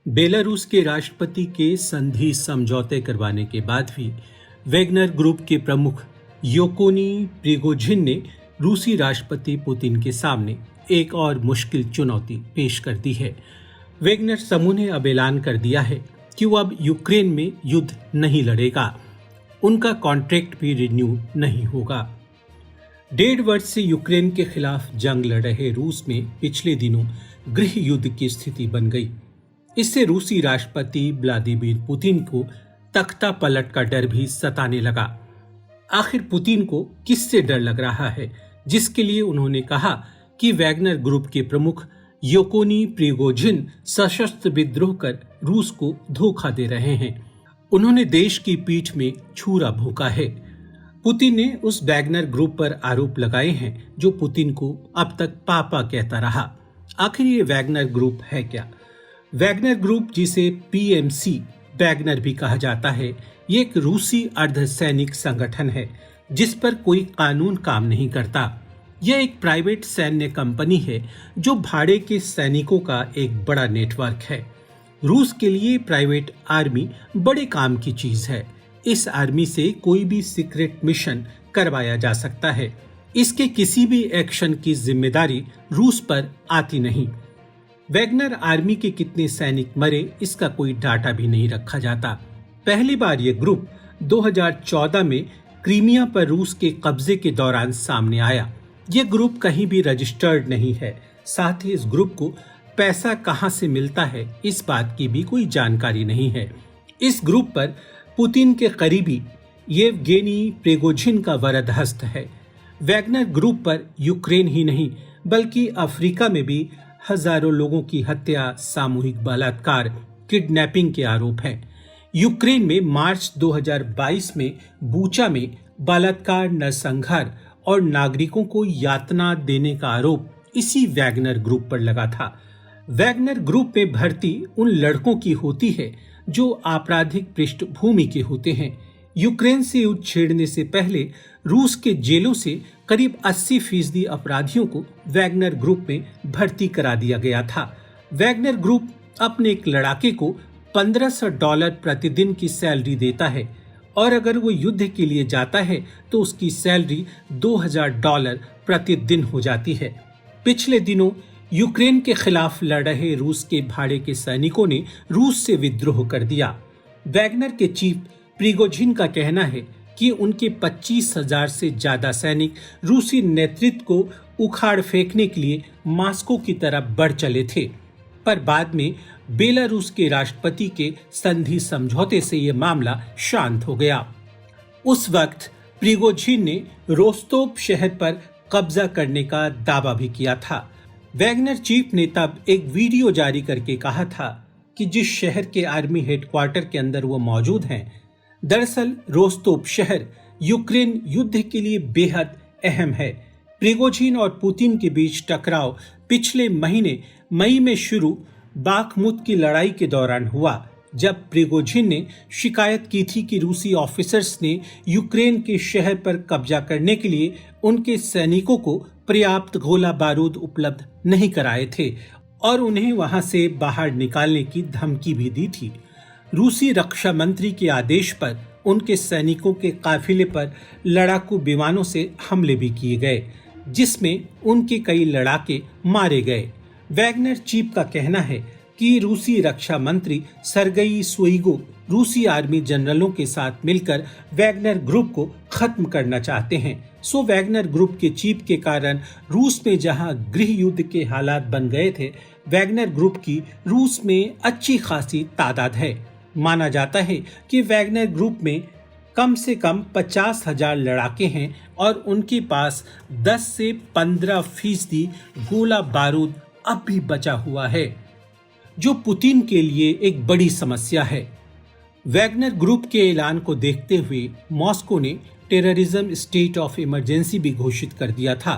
Belarus के राष्ट्रपति के संधि समझौते करवाने के बाद भी वैगनर ग्रुप के प्रमुख योकोनी प्रिगोजिन ने रूसी राष्ट्रपति पुतिन के सामने एक और मुश्किल चुनौती पेश कर दी है। वैगनर समूह ने अब ऐलान कर दिया है कि वो अब यूक्रेन में युद्ध नहीं लड़ेगा, उनका कॉन्ट्रैक्ट भी रिन्यू नहीं होगा। 1.5 वर्ष से यूक्रेन के खिलाफ जंग लड़ रहे रूस में पिछले दिनों गृह युद्ध की स्थिति बन गई। इससे रूसी राष्ट्रपति व्लादिमीर पुतिन को तख्ता पलट का डर भी सताने लगा। आखिर पुतिन को किससे डर लग रहा है, जिसके लिए उन्होंने कहा कि वैगनर ग्रुप के प्रमुख योकोनी प्रिगोजिन सशस्त्र विद्रोह कर रूस को धोखा दे रहे हैं। उन्होंने देश की पीठ में छुरा भोंका है। पुतिन ने उस वैगनर ग्रुप पर आरोप लगाए हैं जो पुतिन को अब तक पापा कहता रहा। आखिर ये वैगनर ग्रुप है क्या? वैगनर ग्रुप, जिसे पीएमसी वैगनर भी कहा जाता है, ये एक रूसी अर्धसैनिक संगठन है जिस पर कोई कानून काम नहीं करता। यह एक प्राइवेट सैन्य कंपनी है जो भाड़े के सैनिकों का एक बड़ा नेटवर्क है। रूस के लिए प्राइवेट आर्मी बड़े काम की चीज है। इस आर्मी से कोई भी सीक्रेट मिशन करवाया जा सकता है। इसके किसी भी एक्शन की जिम्मेदारी रूस पर आती नहीं। वैगनर आर्मी के कितने सैनिक मरे, इसका कोई डाटा भी नहीं रखा जाता। पहली बार यह ग्रुप 2014 में क्रीमिया पर रूस के कब्जे के दौरान सामने आया। यह ग्रुप कहीं भी रजिस्टर्ड नहीं है। साथ ही इस ग्रुप को पैसा कहां से मिलता है, इस बात की भी कोई जानकारी नहीं है। इस ग्रुप पर पुतिन के करीबी येवगेनी प्रिगोजिन का वरद हस्त है। वैगनर ग्रुप पर यूक्रेन ही नहीं बल्कि अफ्रीका में भी हजारों लोगों की हत्या, सामूहिक बलात्कार, किडनैपिंग के आरोप हैं। यूक्रेन में मार्च 2022 में बूचा में बलात्कार, नरसंहार और नागरिकों को यातना देने का आरोप इसी वैगनर ग्रुप पर लगा था। वैगनर ग्रुप में भर्ती उन लड़कों की होती है जो आपराधिक पृष्ठभूमि के होते हैं। यूक्रेन से युद्ध छेड़ने से पहले रूस के जेलों से करीब 80% अपराधियों को वैगनर ग्रुप में भर्ती करा दिया गया था। वैगनर ग्रुप अपने एक लड़ाके को $1500 प्रतिदिन की सैलरी देता है और अगर वो युद्ध के लिए जाता है तो उसकी सैलरी $2000 प्रतिदिन हो जाती है। पिछले दिनों यूक्रेन के खिलाफ लड़ रहे रूस के भाड़े के सैनिकों ने रूस से विद्रोह कर दिया। वैगनर के चीफ प्रिगोजिन का कहना है कि उनके 25,000 से ज्यादा सैनिक रूसी नेतृत्व को उखाड़ फेंकने के लिए मास्को की तरफ बढ़ चले थे, पर बाद में बेलारूस के राष्ट्रपति के संधि समझौते से यह मामला शांत हो गया। उस वक्त प्रिगोजिन ने रोस्तोव शहर पर कब्जा करने का दावा भी किया था। वैगनर चीफ ने तब एक वीडियो जारी करके कहा था कि जिस शहर के आर्मी हेडक्वार्टर के अंदर वो मौजूद हैं, दरअसल रोस्तोव शहर यूक्रेन युद्ध के लिए बेहद अहम है। प्रिगोजिन और पुतिन के बीच टकराव पिछले महीने मई में शुरू बाखमुत की लड़ाई के दौरान हुआ, जब प्रिगोजिन ने शिकायत की थी कि रूसी ऑफिसर्स ने यूक्रेन के शहर पर कब्जा करने के लिए उनके सैनिकों को पर्याप्त गोला बारूद उपलब्ध नहीं कराए थे और उन्हें वहां से बाहर निकालने की धमकी भी दी थी। रूसी रक्षा मंत्री के आदेश पर उनके सैनिकों के काफिले पर लड़ाकू विमानों से हमले भी किए गए, जिसमें उनके कई लड़ाके मारे गए। वैगनर चीफ का कहना है कि रूसी रक्षा मंत्री सरगई शोइगु रूसी आर्मी जनरलों के साथ मिलकर वैगनर ग्रुप को खत्म करना चाहते हैं। सो वैगनर ग्रुप के चीफ के कारण रूस में जहां गृह युद्ध के हालात बन गए थे, वैगनर ग्रुप की रूस में अच्छी खासी तादाद है। माना जाता है कि वैगनर ग्रुप में कम से कम 50,000 लड़ाके हैं और उनके पास 10 से 15% गोला बारूद अब भी बचा हुआ है, जो पुतिन के लिए एक बड़ी समस्या है। वैगनर ग्रुप के ऐलान को देखते हुए मॉस्को ने टेररिज्म स्टेट ऑफ इमरजेंसी भी घोषित कर दिया था।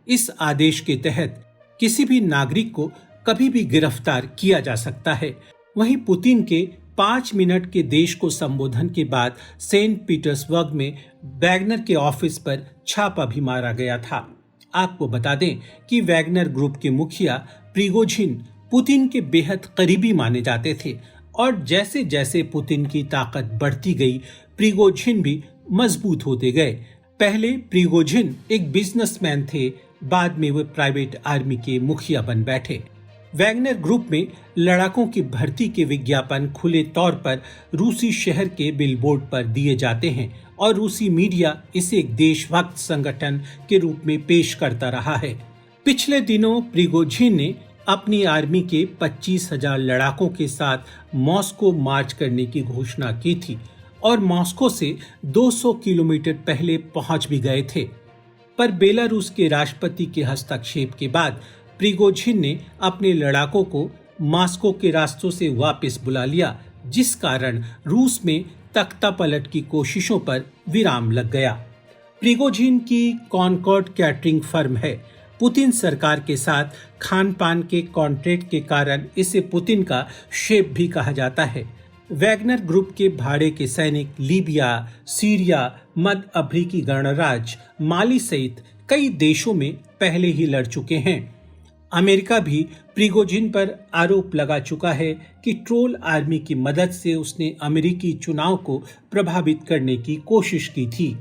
इस आदेश के तहत किसी भी नागरिक को कभी भी गिरफ्तार किया जा सकता है। वहीं पुतिन के 5 मिनट के देश को संबोधन के बाद सेंट पीटर्सबर्ग में वैगनर के ऑफिस पर छापा भी मारा गया था। आपको बता दें कि वैगनर ग्रुप के मुखिया प्रिगोजिन पुतिन के बेहद करीबी माने जाते थे और जैसे जैसे पुतिन की ताकत बढ़ती गई, प्रिगोजिन भी मजबूत होते गए। पहले प्रिगोजिन एक बिजनेसमैन थे, बाद में वे प्राइवेट आर्मी के मुखिया बन बैठे। वैगनर ग्रुप में लड़ाकों की भर्ती के विज्ञापन खुले तौर पर रूसी शहर के बिलबोर्ड पर दिए जाते हैं और रूसी मीडिया इसे एक देशभक्त संगठन के रूप में पेश करता रहा है। पिछले दिनों प्रिगोजिन ने अपनी आर्मी के 25,000 लड़ाकों के साथ मॉस्को मार्च करने की घोषणा की थी और मॉस्को से 200 किलोमीटर पहले पहुंच भी गए थे। पर बेलारूस के राष्ट्रपति के हस्तक्षेप के बाद प्रिगोजिन ने अपने लड़ाकों को मॉस्को के रास्तों से वापस बुला लिया, जिस कारण रूस में तख्तापलट की कोशिशों पर विराम लग गया। प्रिगोजिन की कॉनकॉर्ड कैटरिंग फर्म है। पुतिन सरकार के साथ खान पान के कॉन्ट्रैक्ट के कारण इसे पुतिन का शेफ भी कहा जाता है। वैगनर ग्रुप के भाड़े के सैनिक लीबिया, सीरिया, मध्य अफ्रीकी गणराज्य, माली सहित कई देशों में पहले ही लड़ चुके हैं। अमेरिका भी प्रिगोजिन पर आरोप लगा चुका है कि ट्रोल आर्मी की मदद से उसने अमेरिकी चुनाव को प्रभावित करने की कोशिश की थी।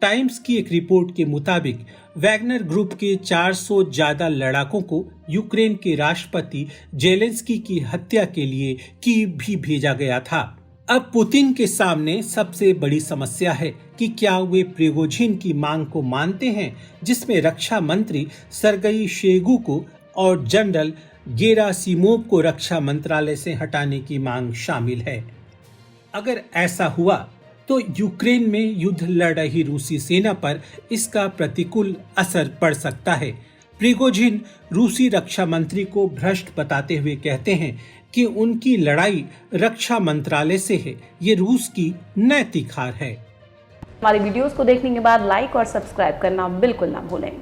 टाइम्स की एक रिपोर्ट के मुताबिक वैगनर ग्रुप के 400 ज्यादा लड़ाकों को यूक्रेन के राष्ट्रपति जेलेंस्की की हत्या के लिए कीव भी भेजा गया था। अब पुतिन के सामने सबसे बड़ी समस्या है कि क्या वे प्रिगोजिन की मांग को मानते हैं, जिसमें रक्षा मंत्री सर्गेई शोइगु को और जनरल गेरासिमोव को रक्षा मंत्रालय से हटाने की मांग शामिल है। अगर ऐसा हुआ तो यूक्रेन में युद्ध लड़ रही रूसी सेना पर इसका प्रतिकूल असर पड़ सकता है। प्रिगोजिन रूसी रक्षा मंत्री को भ्रष्ट बताते हुए कहते हैं कि उनकी लड़ाई रक्षा मंत्रालय से है। ये रूस की नैतिक हार है। हमारी वीडियोस को देखने के बाद लाइक और सब्सक्राइब करना बिल्कुल ना भूलें।